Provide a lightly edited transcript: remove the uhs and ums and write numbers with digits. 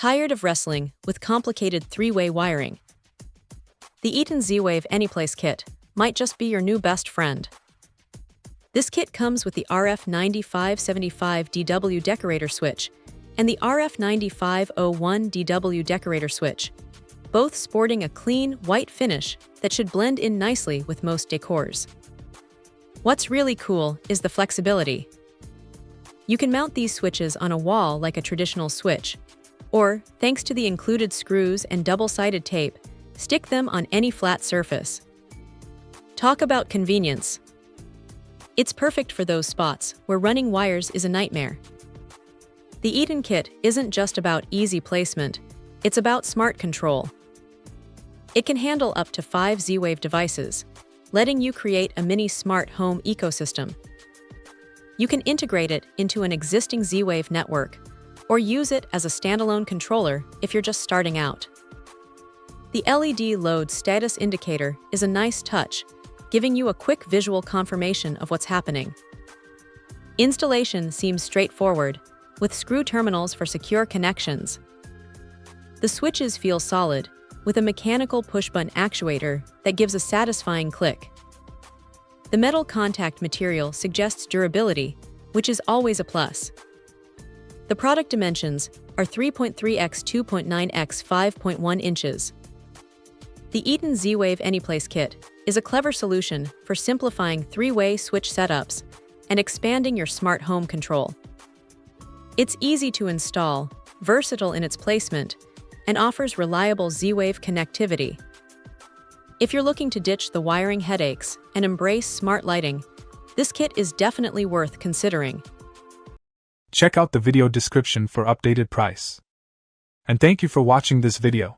Tired of wrestling with complicated three-way wiring? The Eaton Z-Wave Anyplace kit might just be your new best friend. This kit comes with the RF9575DW decorator switch and the RF9501DW decorator switch, both sporting a clean, white finish that should blend in nicely with most decors. What's really cool is the flexibility. You can mount these switches on a wall like a traditional switch, or, thanks to the included screws and double-sided tape, stick them on any flat surface. Talk about convenience. It's perfect for those spots where running wires is a nightmare. The Eaton kit isn't just about easy placement, it's about smart control. It can handle up to 5 Z-Wave devices, letting you create a mini smart home ecosystem. You can integrate it into an existing Z-Wave network, or use it as a standalone controller if you're just starting out. The LED load status indicator is a nice touch, giving you a quick visual confirmation of what's happening. Installation seems straightforward, with screw terminals for secure connections. The switches feel solid, with a mechanical push-button actuator that gives a satisfying click. The metal contact material suggests durability, which is always a plus. The product dimensions are 3.3 x 2.9 x 5.1 inches. The Eaton Z-Wave Anyplace kit is a clever solution for simplifying three-way switch setups and expanding your smart home control. It's easy to install, versatile in its placement, and offers reliable Z-Wave connectivity. If you're looking to ditch the wiring headaches and embrace smart lighting, this kit is definitely worth considering. Check out the video description for updated price. And thank you for watching this video.